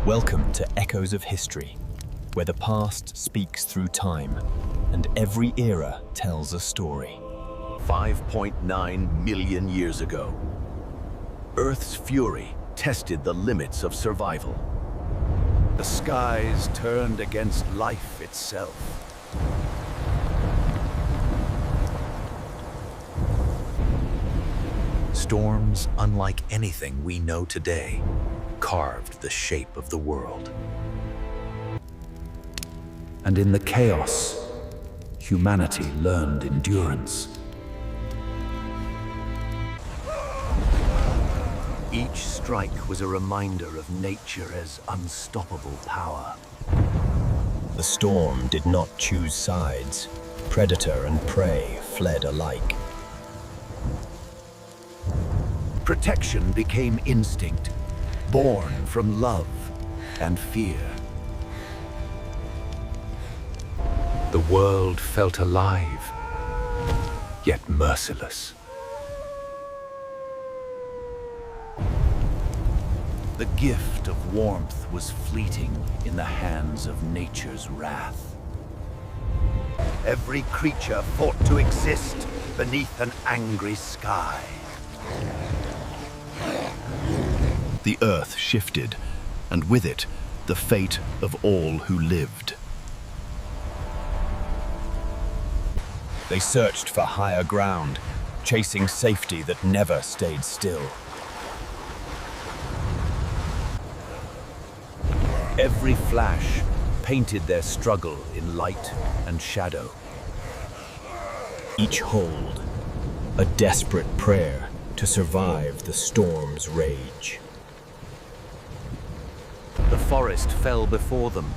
Welcome to Echoes of History, where the past speaks through time and every era tells a story. 5.9 million years ago, Earth's fury tested the limits of survival. The skies turned against life itself. Storms, unlike anything we know today, carved the shape of the world. And in the chaos, humanity learned endurance. Each strike was a reminder of nature as unstoppable power. The storm did not choose sides. Predator and prey fled alike. Protection became instinct, born from love and fear. The world felt alive, yet merciless. The gift of warmth was fleeting in the hands of nature's wrath. Every creature fought to exist beneath an angry sky. The earth shifted, and with it, the fate of all who lived. They searched for higher ground, chasing safety that never stayed still. Every flash painted their struggle in light and shadow. Each hold, a desperate prayer to survive the storm's rage. The forest fell before them,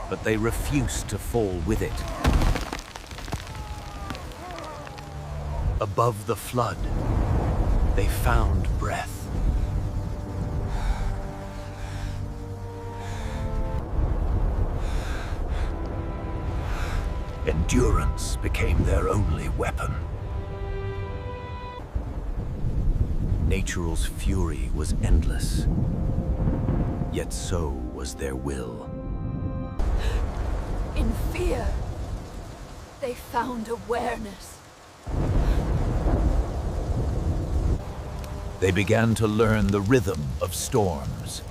but they refused to fall with it. Above the flood, they found breath. Endurance became their only weapon. Nature's fury was endless, yet so was their will. In fear, they found awareness. They began to learn the rhythm of storms.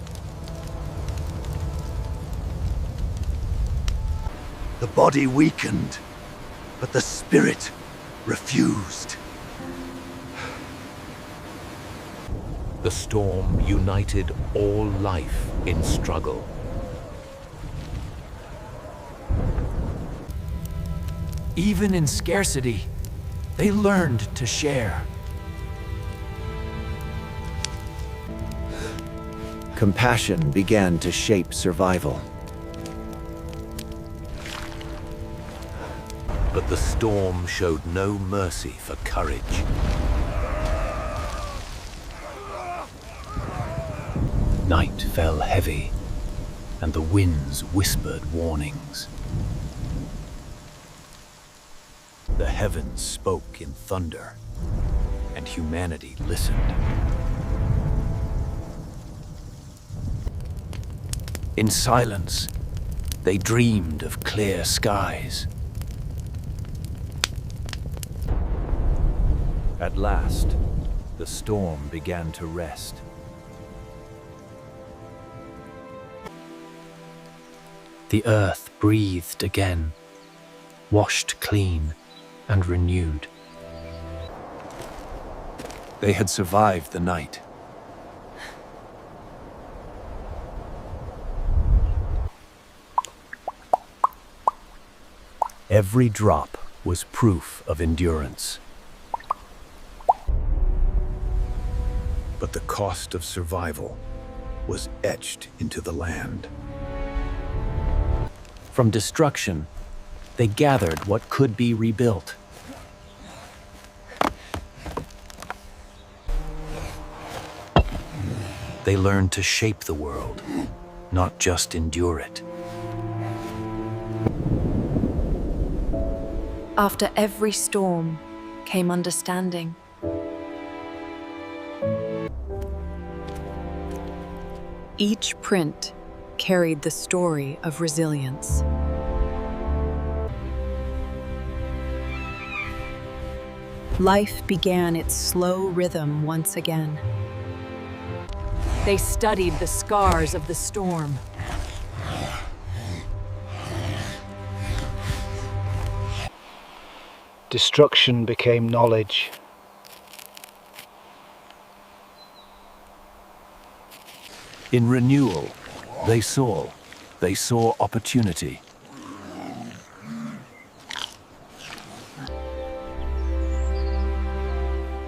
The body weakened, but the spirit refused. The storm united all life in struggle. Even in scarcity, they learned to share. Compassion began to shape survival. But the storm showed no mercy for courage. Night fell heavy, and the winds whispered warnings. The heavens spoke in thunder, and humanity listened. In silence, they dreamed of clear skies. At last, the storm began to rest. The earth breathed again, washed clean and renewed. They had survived the night. Every drop was proof of endurance. But the cost of survival was etched into the land. From destruction, they gathered what could be rebuilt. They learned to shape the world, not just endure it. After every storm came understanding. Each print carried the story of resilience. Life began its slow rhythm once again. They studied the scars of the storm. Destruction became knowledge. In renewal, they saw opportunity.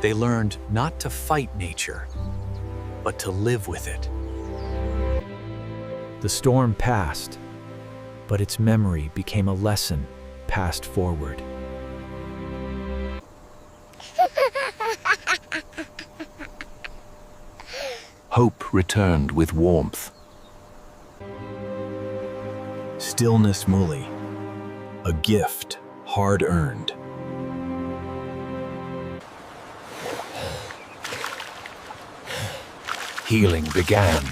They learned not to fight nature, but to live with it. The storm passed, but its memory became a lesson passed forward. Hope returned with warmth. Stillness Muli, a gift hard-earned. Healing began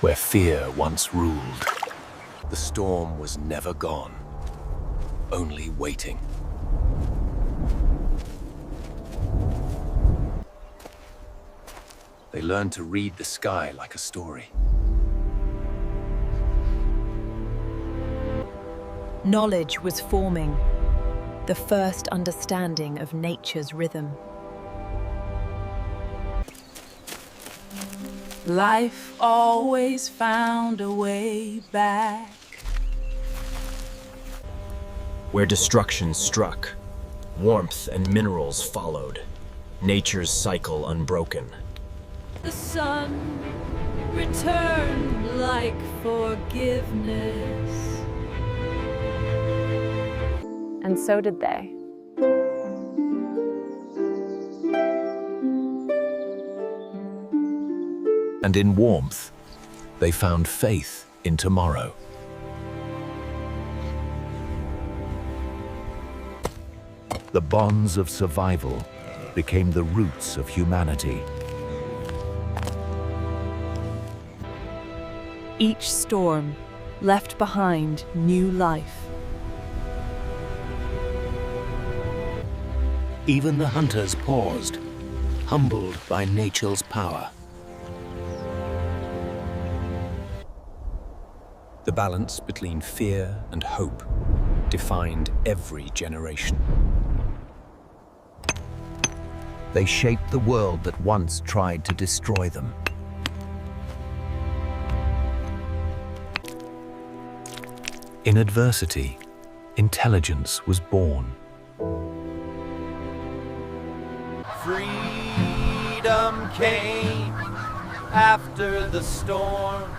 where fear once ruled. The storm was never gone, only waiting. They learned to read the sky like a story. Knowledge was forming, the first understanding of nature's rhythm. Life always found a way back. Where destruction struck, warmth and minerals followed, nature's cycle unbroken. The sun returned like forgiveness. And so did they. And in warmth, they found faith in tomorrow. The bonds of survival became the roots of humanity. Each storm left behind new life. Even the hunters paused, humbled by nature's power. The balance between fear and hope defined every generation. They shaped the world that once tried to destroy them. In adversity, intelligence was born. Freedom came after the storm.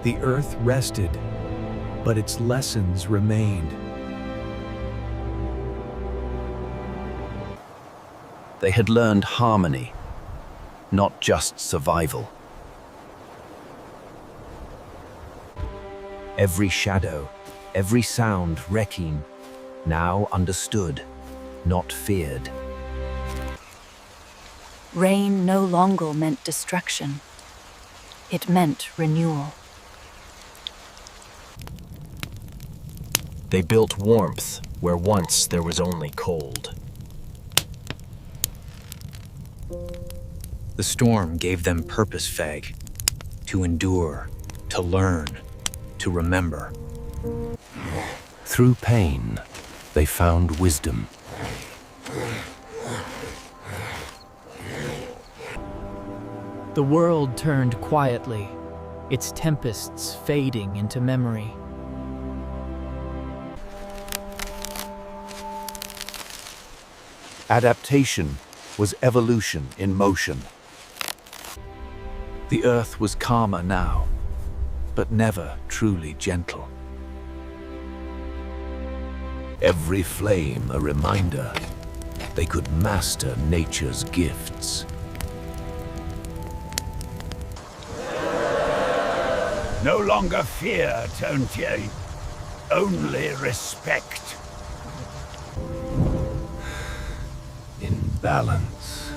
The earth rested, but its lessons remained. They had learned harmony, not just survival. Every shadow, every sound wrecking, now understood, not feared. Rain no longer meant destruction. It meant renewal. They built warmth where once there was only cold. The storm gave them purpose, Fag, to endure, to learn, to remember. Through pain, they found wisdom. The world turned quietly, its tempests fading into memory. Adaptation was evolution in motion. The earth was calmer now, but never truly gentle. Every flame a reminder they could master nature's gifts. No longer fear, Tontier. Only respect. In balance,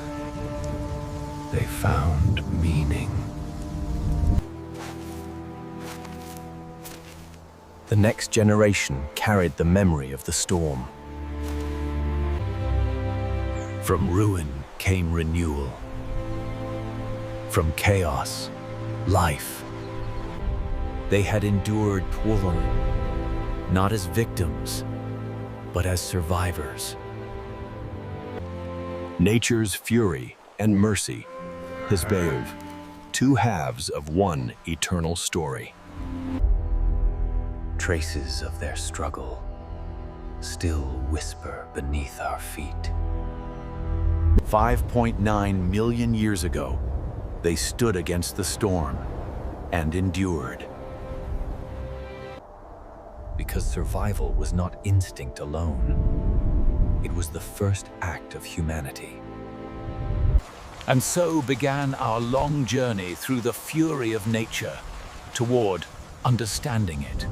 they found meaning. The next generation carried the memory of the storm. From ruin came renewal. From chaos, life. They had endured pulling, not as victims, but as survivors. Nature's fury and mercy, Hisbeov, two halves of one eternal story. Traces of their struggle still whisper beneath our feet. 5.9 million years ago, they stood against the storm and endured. Because survival was not instinct alone. It was the first act of humanity. And so began our long journey through the fury of nature toward understanding it.